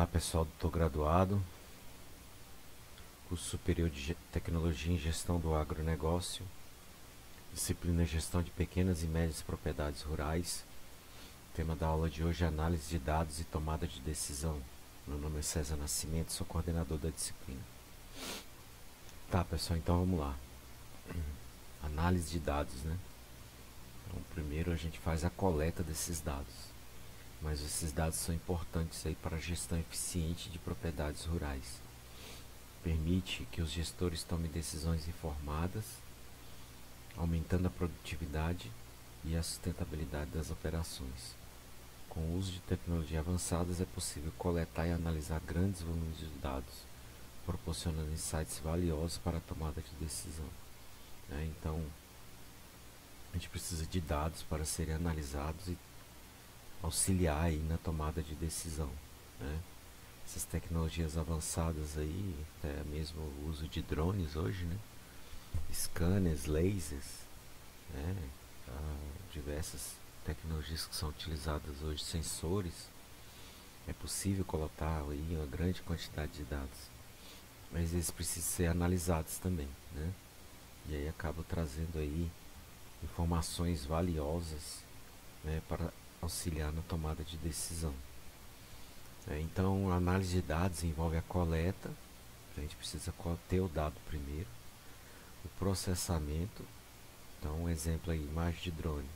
Olá pessoal, doutor graduado, curso superior de tecnologia em gestão do agronegócio, disciplina gestão de pequenas e médias propriedades rurais. O tema da aula de hoje é análise de dados e tomada de decisão. Meu nome é César Nascimento, sou coordenador da disciplina. Tá pessoal, então vamos lá. Análise de dados, né? Então primeiro a gente faz a coleta desses dados, mas esses dados são importantes aí para a gestão eficiente de propriedades rurais. Permite que os gestores tomem decisões informadas, aumentando a produtividade e a sustentabilidade das operações. Com o uso de tecnologias avançadas é possível coletar e analisar grandes volumes de dados, proporcionando insights valiosos para a tomada de decisão. Então, a gente precisa de dados para serem analisados e auxiliar aí na tomada de decisão, né? Essas tecnologias avançadas aí, até mesmo o uso de drones hoje, né? Scanners, lasers, né? Diversas tecnologias que são utilizadas hoje, sensores, é possível coletar aí uma grande quantidade de dados, mas eles precisam ser analisados também, né? E aí acaba trazendo aí informações valiosas, né, para auxiliar na tomada de decisão. Então, a análise de dados envolve a coleta, a gente precisa ter o dado primeiro, o processamento. Então, um exemplo aí, imagem de drone.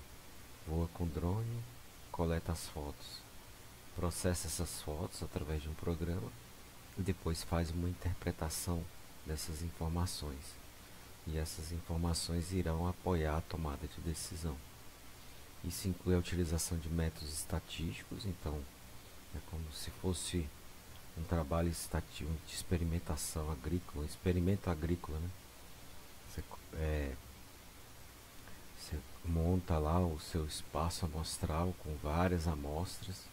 Voa com drone, coleta as fotos, processa essas fotos através de um programa e depois faz uma interpretação dessas informações. E essas informações irão apoiar a tomada de decisão. Isso inclui a utilização de métodos estatísticos, então é como se fosse um trabalho estatístico de experimentação agrícola, um experimento agrícola, né? Você monta lá o seu espaço amostral com várias amostras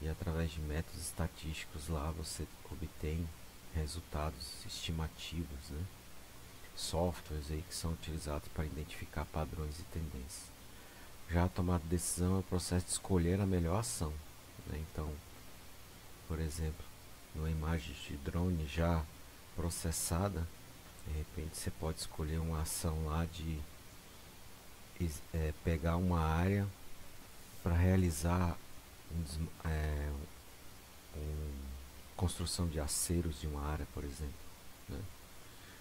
e através de métodos estatísticos lá você obtém resultados estimativos, né? Softwares aí que são utilizados para identificar padrões e tendências. Já a tomada de decisão é o processo de escolher a melhor ação, né? Então, por exemplo, numa imagem de drone já processada, de repente você pode escolher uma ação lá de pegar uma área para realizar construção de aceros de uma área, por exemplo, né?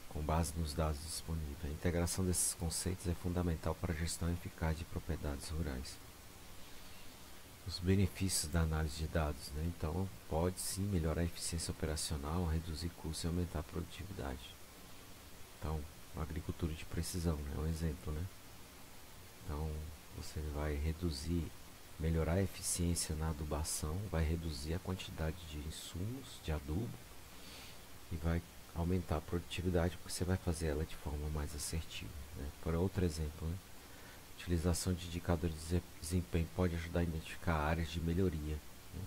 Com base nos dados disponíveis. A integração desses conceitos é fundamental para a gestão eficaz de propriedades rurais. Os benefícios da análise de dados, né? Então, pode sim melhorar a eficiência operacional, reduzir custos e aumentar a produtividade. Então, a agricultura de precisão, né? É um exemplo, né? Então, você vai melhorar a eficiência na adubação, vai reduzir a quantidade de insumos, de adubo, e vai aumentar a produtividade porque você vai fazer ela de forma mais assertiva, né? Por outro exemplo, né? Utilização de indicadores de desempenho pode ajudar a identificar áreas de melhoria, né?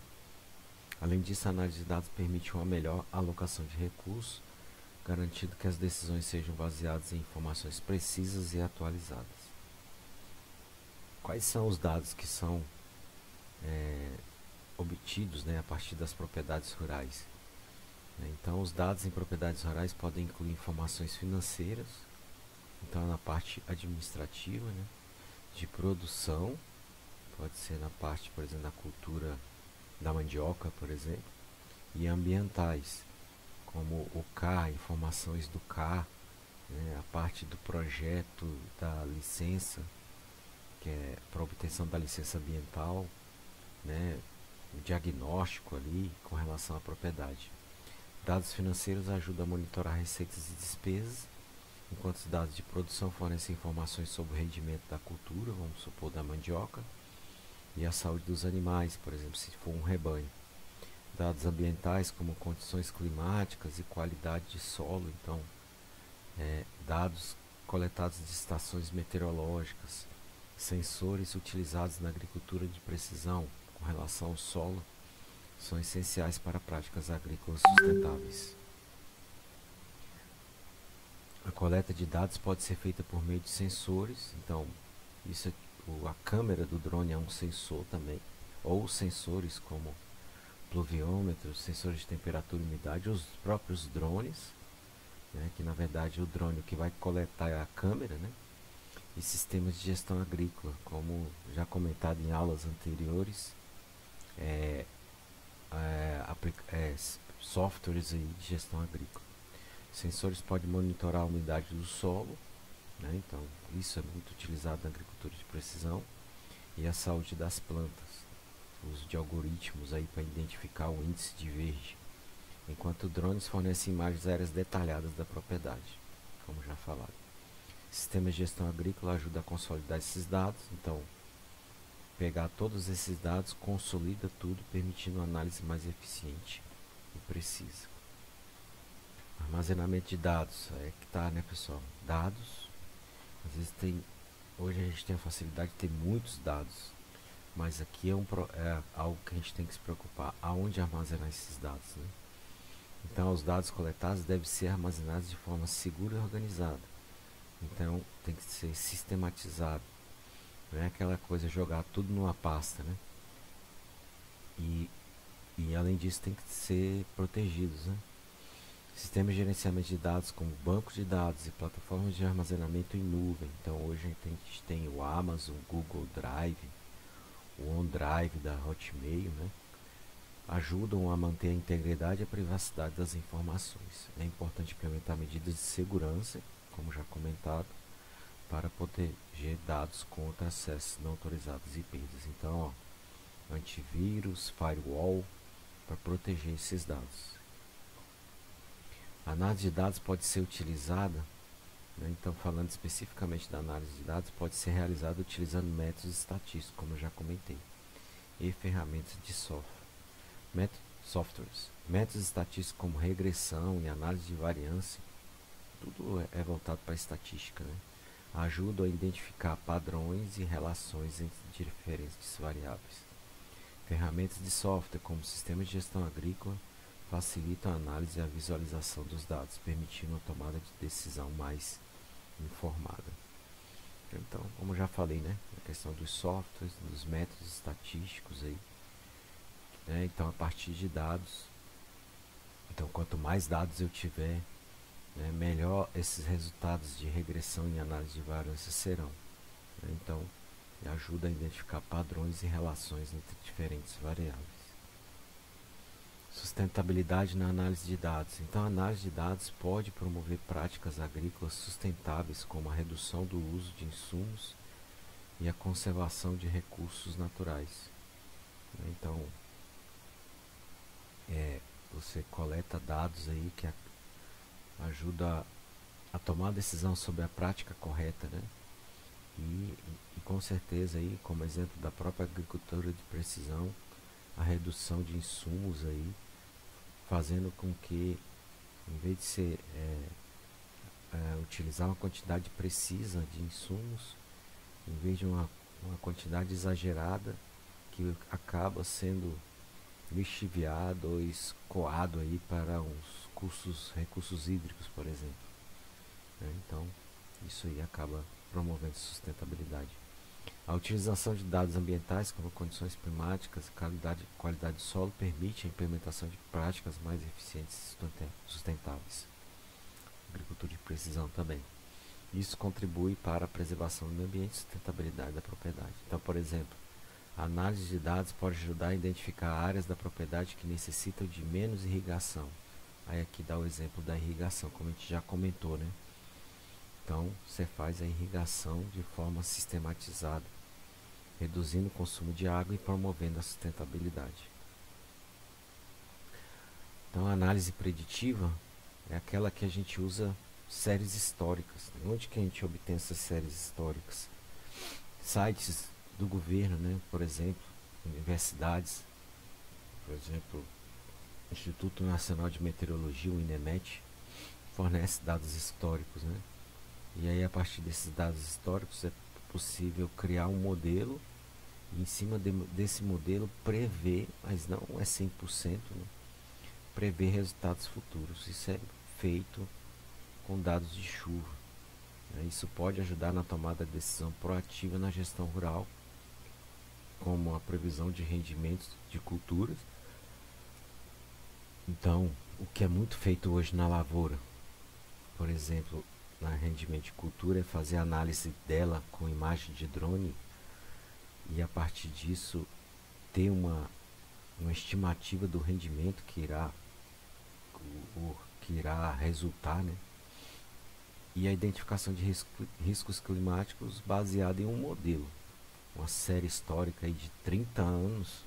Além disso, a análise de dados permite uma melhor alocação de recursos, garantindo que as decisões sejam baseadas em informações precisas e atualizadas. Quais são os dados que são obtidos, né, a partir das propriedades rurais? Então, os dados em propriedades rurais podem incluir informações financeiras, então na parte administrativa, né, de produção, pode ser na parte, por exemplo, da cultura da mandioca, por exemplo, e ambientais, como o CAR, informações do CAR, né, a parte do projeto da licença, que é para obtenção da licença ambiental, né, o diagnóstico ali com relação à propriedade. Dados financeiros ajudam a monitorar receitas e despesas, enquanto os dados de produção fornecem informações sobre o rendimento da cultura, vamos supor da mandioca, e a saúde dos animais, por exemplo, se for um rebanho. Dados ambientais como condições climáticas e qualidade de solo, então dados coletados de estações meteorológicas, sensores utilizados na agricultura de precisão com relação ao solo, são essenciais para práticas agrícolas sustentáveis. A coleta de dados pode ser feita por meio de sensores, então a câmera do drone é um sensor também, ou sensores como pluviômetros, sensores de temperatura e umidade, os próprios drones, né, que na verdade o drone que vai coletar é a câmera, né, e sistemas de gestão agrícola, como já comentado em aulas anteriores, é, softwares aí de gestão agrícola. Sensores podem monitorar a umidade do solo, né, então isso é muito utilizado na agricultura de precisão, e a saúde das plantas, o uso de algoritmos aí para identificar o índice de verde, enquanto drones fornecem imagens aéreas detalhadas da propriedade, como já falado. Sistemas de gestão agrícola ajudam a consolidar esses dados, então pegar todos esses dados, consolida tudo, permitindo uma análise mais eficiente e precisa. Armazenamento de dados, é que tá, né, pessoal? Dados, às vezes hoje a gente tem a facilidade de ter muitos dados, mas aqui é algo que a gente tem que se preocupar, aonde armazenar esses dados, né? Então, os dados coletados devem ser armazenados de forma segura e organizada. Então, tem que ser sistematizado. Não é aquela coisa jogar tudo numa pasta, né? E além disso, tem que ser protegidos, né? Sistemas de gerenciamento de dados como bancos de dados e plataformas de armazenamento em nuvem. Então, hoje a gente tem o Amazon, Google Drive, o OneDrive da Hotmail, né? Ajudam a manter a integridade e a privacidade das informações. É importante implementar medidas de segurança, como já comentado, para proteger dados contra acessos não autorizados e perdas. Então, antivírus, firewall, para proteger esses dados. A análise de dados pode ser utilizada, né, então falando especificamente da análise de dados, pode ser realizada utilizando métodos estatísticos, como eu já comentei, e ferramentas de softwares. Métodos estatísticos como regressão e análise de variância, tudo é voltado para a estatística, né? Ajudam a identificar padrões e relações entre diferentes variáveis. Ferramentas de software, como sistemas de gestão agrícola, facilitam a análise e a visualização dos dados, permitindo uma tomada de decisão mais informada. Então, como já falei, né, a questão dos softwares, dos métodos estatísticos aí, né, então a partir de dados, então quanto mais dados eu tiver, né, melhor esses resultados de regressão e análise de variância serão, né, então ajuda a identificar padrões e relações entre diferentes variáveis. Sustentabilidade na análise de dados. Então, a análise de dados pode promover práticas agrícolas sustentáveis, como a redução do uso de insumos e a conservação de recursos naturais. Então, você coleta dados aí que ajuda a tomar a decisão sobre a prática correta, né? E com certeza aí, como exemplo da própria agricultura de precisão, a redução de insumos aí, fazendo com que, em vez de ser utilizar uma quantidade precisa de insumos, em vez de uma quantidade exagerada que acaba sendo lixiviado ou escoado aí para uns recursos hídricos, por exemplo. Então, isso aí acaba promovendo sustentabilidade. A utilização de dados ambientais, como condições climáticas, qualidade do solo, permite a implementação de práticas mais eficientes e sustentáveis. Agricultura de precisão também. Isso contribui para a preservação do meio ambiente e sustentabilidade da propriedade. Então, por exemplo, a análise de dados pode ajudar a identificar áreas da propriedade que necessitam de menos irrigação. Aí aqui dá o exemplo da irrigação, como a gente já comentou, né? Então, você faz a irrigação de forma sistematizada, reduzindo o consumo de água e promovendo a sustentabilidade. Então, a análise preditiva é aquela que a gente usa séries históricas. Onde que a gente obtém essas séries históricas? Sites do governo, né? Por exemplo, universidades, por exemplo, Instituto Nacional de Meteorologia, o INEMET, fornece dados históricos, né? E aí, a partir desses dados históricos, é possível criar um modelo e, em cima desse modelo, prever, mas não é 100%, né? Prever resultados futuros. Isso é feito com dados de chuva, né? Isso pode ajudar na tomada de decisão proativa na gestão rural, como a previsão de rendimentos de culturas Então, o que é muito feito hoje na lavoura, por exemplo, na rendimento de cultura, é fazer análise dela com imagem de drone e a partir disso ter uma estimativa do rendimento que irá resultar, né? E a identificação de riscos climáticos baseada em um modelo, uma série histórica aí de 30 anos,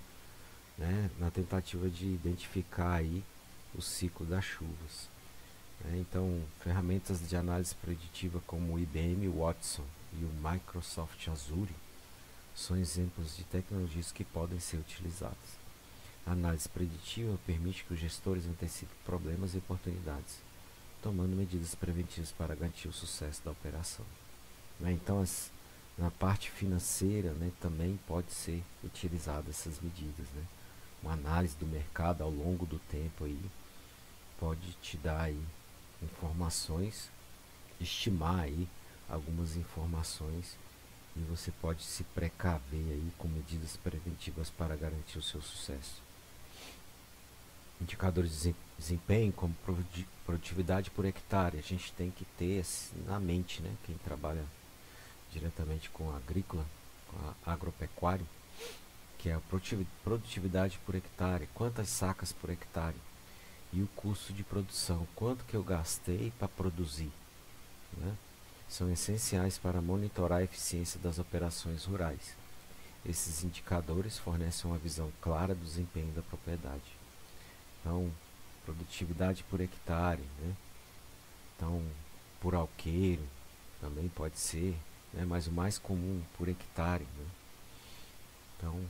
né, na tentativa de identificar aí o ciclo das chuvas. Então, ferramentas de análise preditiva como o IBM Watson e o Microsoft Azure são exemplos de tecnologias que podem ser utilizadas. A análise preditiva permite que os gestores antecipem problemas e oportunidades, tomando medidas preventivas para garantir o sucesso da operação. Então, na parte financeira, né, também pode ser utilizada essas medidas. Né? Uma análise do mercado ao longo do tempo aí pode te dar aí informações, estimar aí algumas informações e você pode se precaver aí com medidas preventivas para garantir o seu sucesso. Indicadores de desempenho como produtividade por hectare, a gente tem que ter na mente, né? Quem trabalha diretamente com a agrícola, com a agropecuária, que é a produtividade por hectare, quantas sacas por hectare e o custo de produção, quanto que eu gastei para produzir, né? São essenciais para monitorar a eficiência das operações rurais. Esses indicadores fornecem uma visão clara do desempenho da propriedade. Então, produtividade por hectare, né? Então, por alqueire também pode ser, né? Mas o mais comum por hectare, né? Então,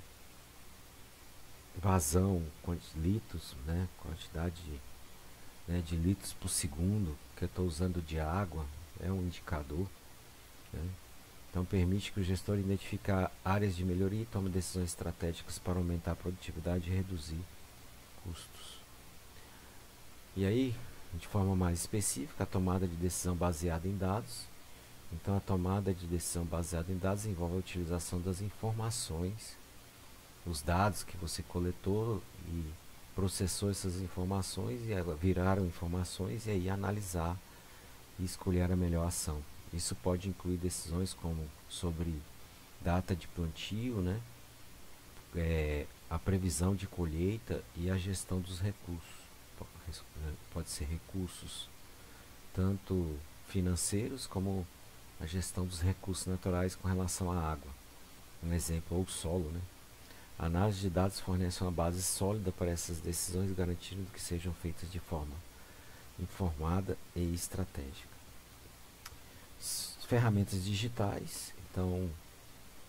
vazão, litros, né? Quantidade de litros por segundo que eu estou usando de água é um indicador, né? Então permite que o gestor identifique áreas de melhoria e tome decisões estratégicas para aumentar a produtividade e reduzir custos. E aí, de forma mais específica, a tomada de decisão baseada em dados. Então a tomada de decisão baseada em dados envolve a utilização das informações, os dados que você coletou e processou essas informações e viraram informações e aí analisar e escolher a melhor ação. Isso pode incluir decisões como sobre data de plantio, né? A previsão de colheita e a gestão dos recursos. Pode ser recursos tanto financeiros como a gestão dos recursos naturais com relação à água. Um exemplo, ou o solo, né? A análise de dados fornece uma base sólida para essas decisões, garantindo que sejam feitas de forma informada e estratégica. Ferramentas digitais, então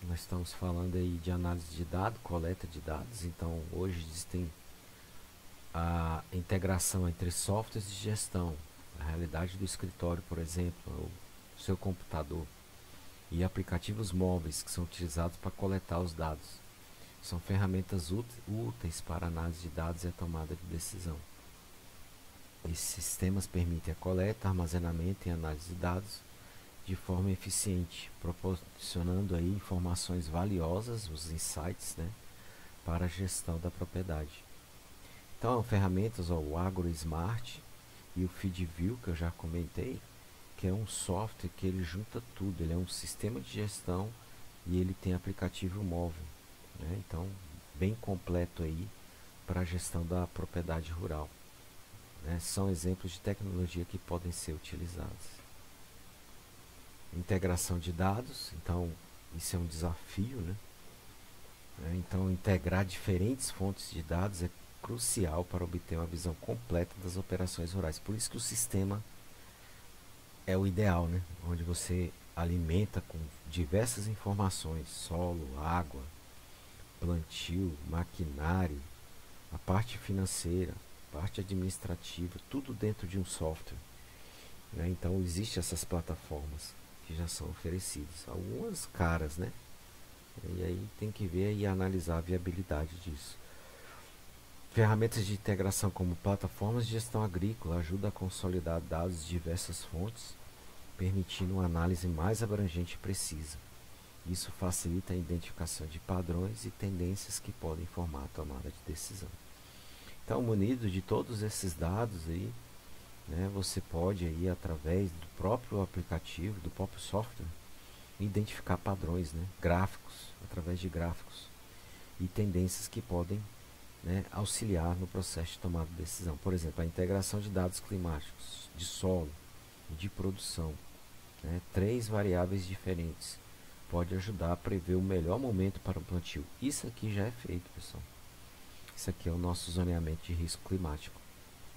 nós estamos falando aí de análise de dados, coleta de dados. Então hoje existem a integração entre softwares de gestão, a realidade do escritório, por exemplo, o seu computador, e aplicativos móveis que são utilizados para coletar os dados. São ferramentas úteis para análise de dados e a tomada de decisão. Esses sistemas permitem a coleta, armazenamento e análise de dados de forma eficiente, proporcionando aí informações valiosas, os insights, né, para a gestão da propriedade. Então, ferramentas, o AgroSmart e o FeedView, que eu já comentei, que é um software que ele junta tudo, ele é um sistema de gestão e ele tem aplicativo móvel, né? Então, bem completo aí para a gestão da propriedade rural, né? São exemplos de tecnologia que podem ser utilizados. Integração de dados, então isso é um desafio, né? Então integrar diferentes fontes de dados é crucial para obter uma visão completa das operações rurais. Por isso que o sistema é o ideal, né? Onde você alimenta com diversas informações, solo, água, plantio, maquinário, a parte financeira, parte administrativa, tudo dentro de um software, né? Então existem essas plataformas que já são oferecidas, algumas caras, né? E aí tem que ver e analisar a viabilidade disso. Ferramentas de integração como plataformas de gestão agrícola ajudam a consolidar dados de diversas fontes, permitindo uma análise mais abrangente e precisa. Isso facilita a identificação de padrões e tendências que podem formar a tomada de decisão. Então, munido de todos esses dados aí, né, você pode aí, através do próprio aplicativo, do próprio software, identificar padrões, né, gráficos, através de gráficos e tendências que podem, né, auxiliar no processo de tomada de decisão. Por exemplo, a integração de dados climáticos, de solo e de produção, né, 3 variáveis diferentes, pode ajudar a prever o melhor momento para o plantio. Isso aqui já é feito, pessoal. Isso aqui é o nosso zoneamento de risco climático,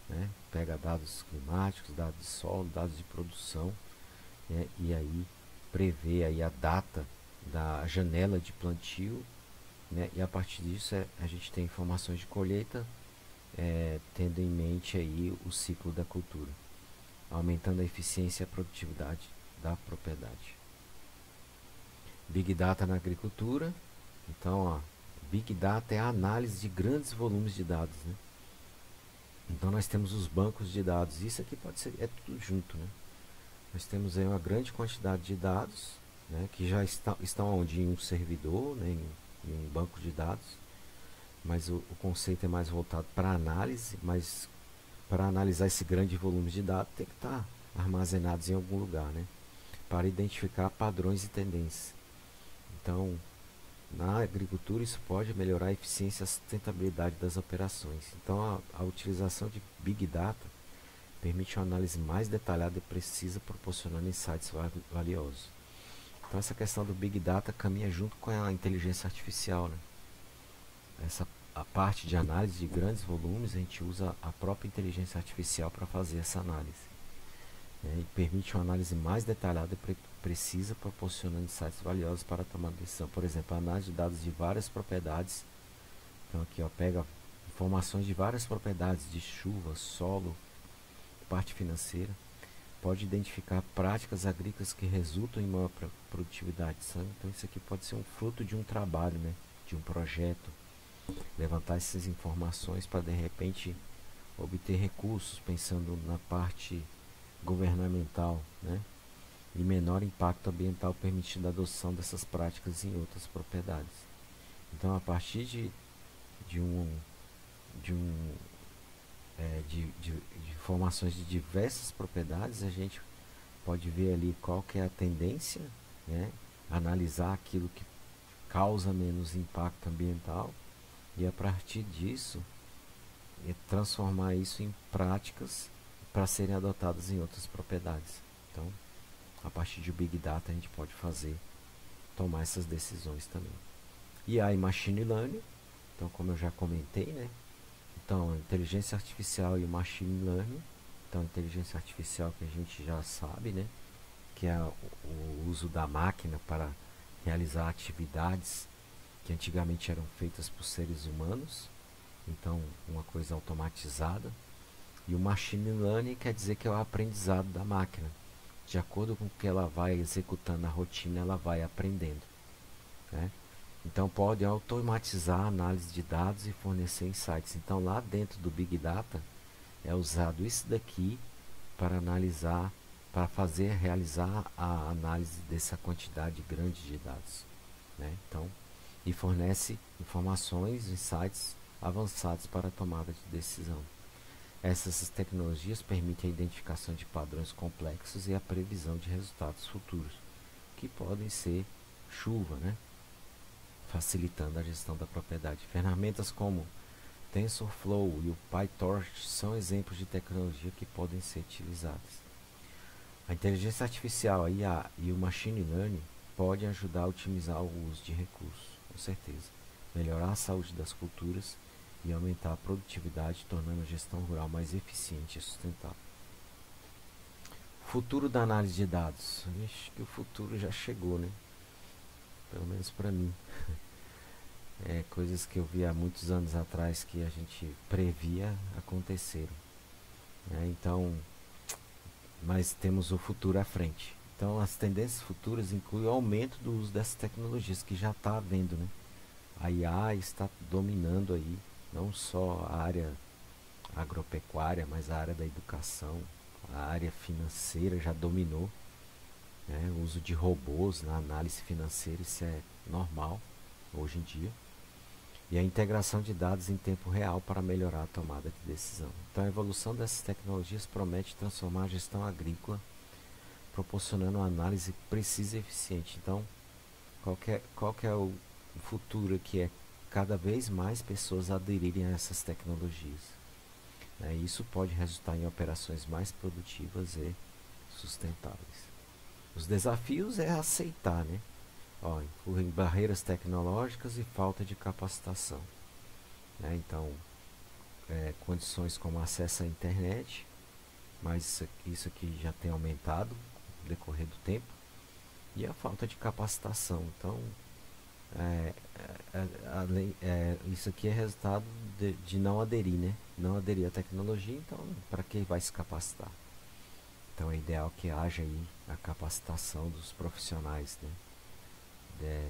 né? Pega dados climáticos, dados de solo, dados de produção, né? E aí prevê aí a data da janela de plantio, né? E a partir disso a gente tem informações de colheita, tendo em mente aí o ciclo da cultura, aumentando a eficiência e a produtividade da propriedade. Big Data na agricultura. Então, ó, Big Data é a análise de grandes volumes de dados, né? Então nós temos os bancos de dados. Isso aqui pode ser, é tudo junto, né? Nós temos aí uma grande quantidade de dados, né, que já estão onde? Em um servidor, né, em um banco de dados. Mas o conceito é mais voltado para análise, mas para analisar esse grande volume de dados tem que estar armazenados em algum lugar, né, para identificar padrões e tendências. Então, na agricultura isso pode melhorar a eficiência e a sustentabilidade das operações. Então, a utilização de Big Data permite uma análise mais detalhada e precisa, proporcionando insights valiosos. Então, essa questão do Big Data caminha junto com a inteligência artificial, né? A parte de análise de grandes volumes, a gente usa a própria inteligência artificial para fazer essa análise, né? E permite uma análise mais detalhada e precisa, proporcionando insights valiosos para tomar decisão. Por exemplo, a análise de dados de várias propriedades. Então, aqui, ó, pega informações de várias propriedades de chuva, solo, parte financeira, pode identificar práticas agrícolas que resultam em maior produtividade, sabe? Então isso aqui pode ser um fruto de um trabalho, né, de um projeto, levantar essas informações para de repente obter recursos, pensando na parte governamental, né, e menor impacto ambiental, permitindo a adoção dessas práticas em outras propriedades. Então, a partir de informações de diversas propriedades, a gente pode ver ali qual que é a tendência, né? Analisar aquilo que causa menos impacto ambiental e a partir disso transformar isso em práticas para serem adotadas em outras propriedades. Então, a partir de Big Data a gente pode tomar essas decisões também. E aí Machine Learning, então como eu já comentei, né? Então, a inteligência artificial e o machine learning. Então, a inteligência artificial que a gente já sabe, né, que é o uso da máquina para realizar atividades que antigamente eram feitas por seres humanos. Então, uma coisa automatizada. E o machine learning quer dizer que é o aprendizado da máquina. De acordo com o que ela vai executando a rotina, ela vai aprendendo, né? Então pode automatizar a análise de dados e fornecer insights. Então lá dentro do Big Data é usado isso daqui para analisar, para realizar a análise dessa quantidade grande de dados, né? Então, e fornece informações, insights avançados para a tomada de decisão. Essas tecnologias permitem a identificação de padrões complexos e a previsão de resultados futuros, que podem ser chuva, né, facilitando a gestão da propriedade. Ferramentas como TensorFlow e o PyTorch são exemplos de tecnologia que podem ser utilizadas. A inteligência artificial, a IA e o machine learning podem ajudar a otimizar o uso de recursos, com certeza, melhorar a saúde das culturas e aumentar a produtividade, tornando a gestão rural mais eficiente e sustentável. Futuro da análise de dados. Acho que o futuro já chegou, né? Pelo menos para mim. Coisas que eu vi há muitos anos atrás que a gente previa aconteceram, né? Então, mas temos o futuro à frente. Então, as tendências futuras incluem o aumento do uso dessas tecnologias que já está havendo, né? A IA está dominando aí não só a área agropecuária, mas a área da educação, a área financeira já dominou, né? O uso de robôs na análise financeira, isso é normal hoje em dia. e a integração de dados em tempo real para melhorar a tomada de decisão. Então, a evolução dessas tecnologias promete transformar a gestão agrícola, proporcionando uma análise precisa e eficiente. Então, qual que é o futuro, que é cada vez mais pessoas aderirem a essas tecnologias, né? Isso pode resultar em operações mais produtivas e sustentáveis. Os desafios é aceitar, né? Incluem barreiras tecnológicas e falta de capacitação, né? Então, condições como acesso à internet, mas isso aqui já tem aumentado no decorrer do tempo, e a falta de capacitação. Então, isso aqui é resultado de não aderir, né? Não aderir à tecnologia, então para que vai se capacitar? Então é ideal que haja aí a capacitação dos profissionais, né?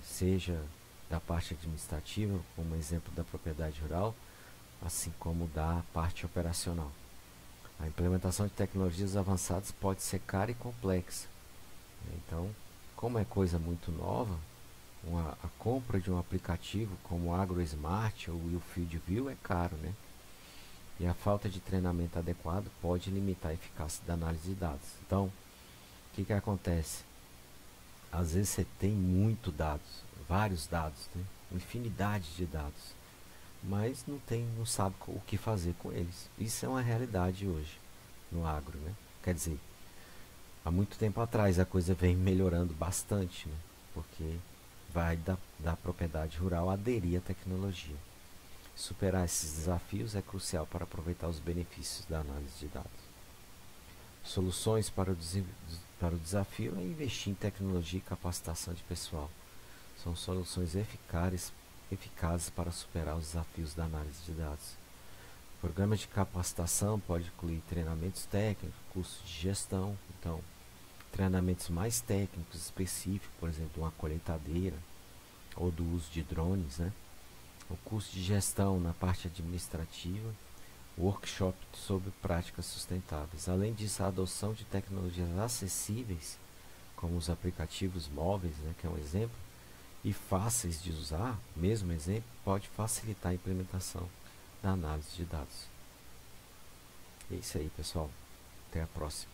Seja da parte administrativa, como exemplo da propriedade rural, assim como da parte operacional. A implementação de tecnologias avançadas pode ser cara e complexa, né? Então, como é coisa muito nova, a compra de um aplicativo como o AgroSmart ou o FieldView é caro, né? E a falta de treinamento adequado pode limitar a eficácia da análise de dados. Então, o que acontece? Às vezes você tem muito dados, vários dados, né? Infinidade de dados, mas não sabe o que fazer com eles. Isso é uma realidade hoje no agro, né? Quer dizer, há muito tempo atrás a coisa vem melhorando bastante, né? Porque vai da propriedade rural aderir à tecnologia. Superar esses desafios é crucial para aproveitar os benefícios da análise de dados. Soluções para o desafio é investir em tecnologia e capacitação de pessoal. São soluções eficazes para superar os desafios da análise de dados. Programas de capacitação pode incluir treinamentos técnicos, cursos de gestão, então treinamentos mais técnicos específicos, por exemplo, uma colheitadeira ou do uso de drones, né? O curso de gestão na parte administrativa, workshop sobre práticas sustentáveis. Além disso, a adoção de tecnologias acessíveis, como os aplicativos móveis, né, que é um exemplo, e fáceis de usar, mesmo exemplo, pode facilitar a implementação da análise de dados. É isso aí, pessoal. Até a próxima.